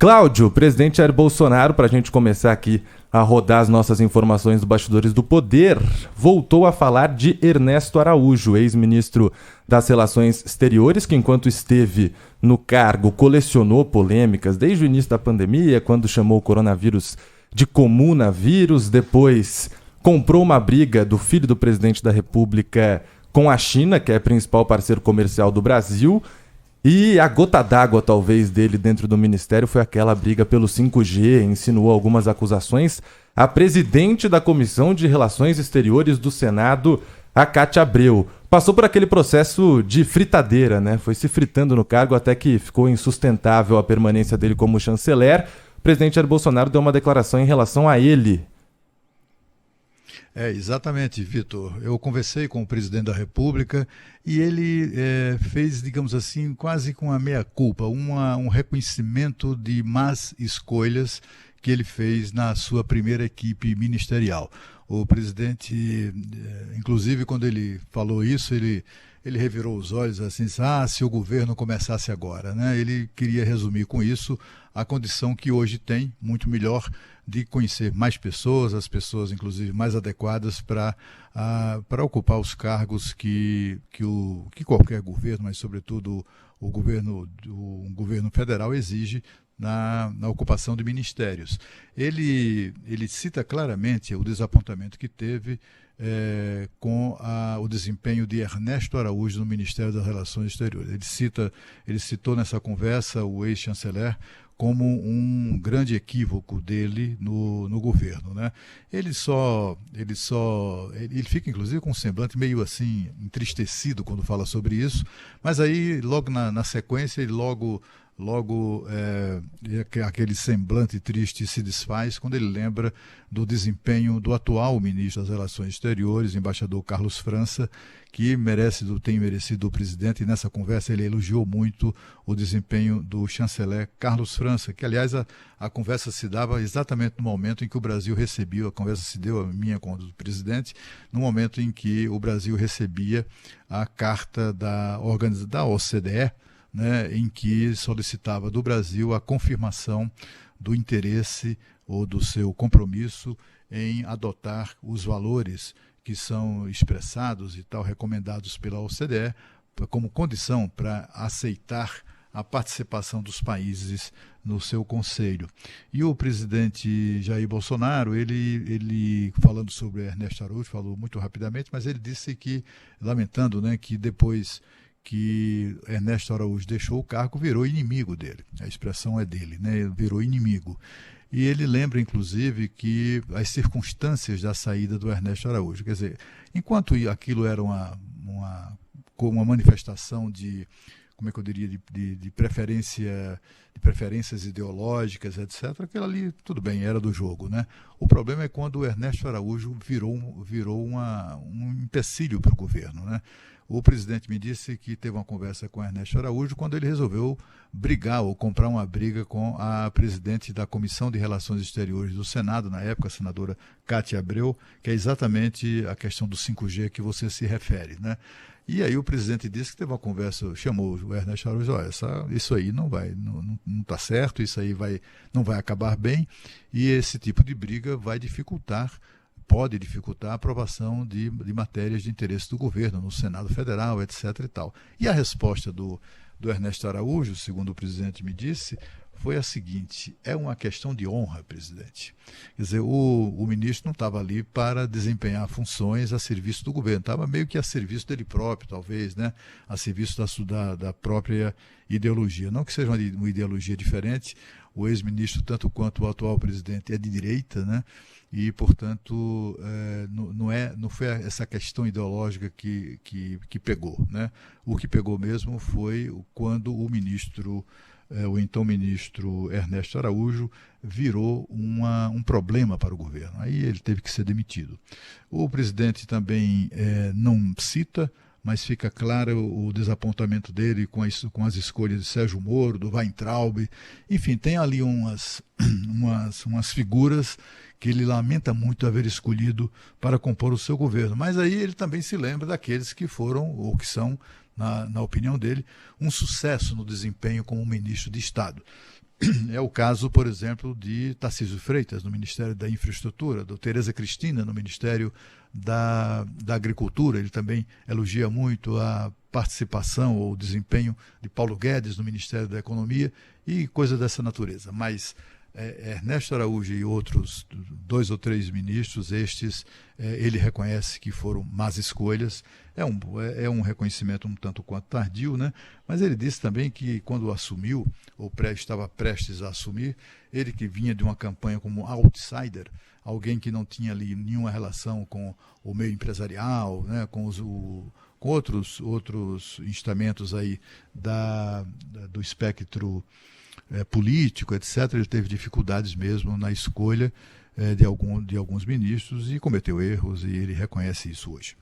Cláudio, presidente Jair Bolsonaro, para a gente começar aqui a rodar as nossas informações dos bastidores do poder, voltou a falar de Ernesto Araújo, ex-ministro das Relações Exteriores, que enquanto esteve no cargo colecionou polêmicas desde o início da pandemia, quando chamou o coronavírus de comunavírus, depois comprou uma briga do filho do presidente da República com a China, que é principal parceiro comercial do Brasil. E a gota d'água, talvez, dele dentro do ministério foi aquela briga pelo 5G, insinuou algumas acusações à presidente da Comissão de Relações Exteriores do Senado, a Cátia Abreu. Passou por aquele processo de fritadeira, né? Foi se fritando no cargo até que ficou insustentável a permanência dele como chanceler. O presidente Jair Bolsonaro deu uma declaração em relação a ele. Exatamente, Vitor. Eu conversei com o presidente da República e ele fez, digamos assim, quase com a meia-culpa, um reconhecimento de más escolhas que ele fez na sua primeira equipe ministerial. O presidente, inclusive, quando ele falou isso, ele revirou os olhos assim, se o governo começasse agora, né? Ele queria resumir com isso a condição que hoje tem, muito melhor, de conhecer mais pessoas, as pessoas, inclusive, mais adequadas para ocupar os cargos que qualquer governo, mas, sobretudo, um governo federal exige na ocupação de ministérios. Ele cita claramente o desapontamento que teve com o desempenho de Ernesto Araújo no Ministério das Relações Exteriores. Ele citou nessa conversa o ex-chanceler como um grande equívoco dele no governo, né? Ele fica inclusive com um semblante meio assim entristecido quando fala sobre isso, mas aí logo na sequência ele logo aquele semblante triste se desfaz quando ele lembra do desempenho do atual ministro das Relações Exteriores, embaixador Carlos França, que tem merecido do presidente, e nessa conversa ele elogiou muito o desempenho do chanceler Carlos França, que aliás a conversa se dava exatamente no momento em que o Brasil recebia, a conversa se deu a minha com o do presidente, no momento em que o Brasil recebia a carta da OCDE, né, em que solicitava do Brasil a confirmação do interesse ou do seu compromisso em adotar os valores que são expressados e tal, recomendados pela OCDE, como condição para aceitar a participação dos países no seu conselho. E o presidente Jair Bolsonaro, ele falando sobre Ernesto Araújo, falou muito rapidamente, mas ele disse que, lamentando, né, que depois que Ernesto Araújo deixou o cargo, virou inimigo dele. A expressão é dele, né? Virou inimigo. E ele lembra, inclusive, que as circunstâncias da saída do Ernesto Araújo, quer dizer, enquanto aquilo era uma manifestação de, como é que eu diria, de preferências ideológicas, etc., aquilo ali, tudo bem, era do jogo, né? O problema é quando o Ernesto Araújo virou um empecilho para o governo, né? O presidente me disse que teve uma conversa com Ernesto Araújo quando ele resolveu brigar ou comprar uma briga com a presidente da Comissão de Relações Exteriores do Senado, na época, a senadora Cátia Abreu, que é exatamente a questão do 5G que você se refere, né? E aí o presidente disse que teve uma conversa, chamou o Ernesto Araújo, isso aí não está certo, isso aí não vai acabar bem, e esse tipo de briga pode dificultar a aprovação de matérias de interesse do governo no Senado Federal, etc. e tal. E a resposta do Ernesto Araújo, segundo o presidente me disse, foi a seguinte: é uma questão de honra, presidente. Quer dizer, o ministro não estava ali para desempenhar funções a serviço do governo, estava meio que a serviço dele próprio, talvez, né? A serviço da própria ideologia. Não que seja uma ideologia diferente, o ex-ministro, tanto quanto o atual presidente, é de direita, né? E, portanto, não foi essa questão ideológica que pegou, né? O que pegou mesmo foi quando o então ministro Ernesto Araújo virou um problema para o governo. Aí ele teve que ser demitido. O presidente também não cita, mas fica claro o desapontamento dele com as escolhas de Sérgio Moro, do Weintraub. Enfim, tem ali umas figuras que ele lamenta muito haver escolhido para compor o seu governo. Mas aí ele também se lembra daqueles que foram, ou que são, na opinião dele, um sucesso no desempenho como ministro de Estado. É o caso, por exemplo, de Tarcísio Freitas, no Ministério da Infraestrutura, do Tereza Cristina, no Ministério da Agricultura. Ele também elogia muito a participação ou o desempenho de Paulo Guedes no Ministério da Economia e coisa dessa natureza. Mas Ernesto Araújo e outros 2 ou 3 ministros, ele reconhece que foram más escolhas. É um reconhecimento um tanto quanto tardio, né? Mas ele disse também que quando assumiu, ou estava prestes a assumir, ele que vinha de uma campanha como outsider, alguém que não tinha ali nenhuma relação com o meio empresarial, né? Com outros instamentos aí do espectro político, etc. Ele teve dificuldades mesmo na escolha de alguns ministros e cometeu erros, e ele reconhece isso hoje.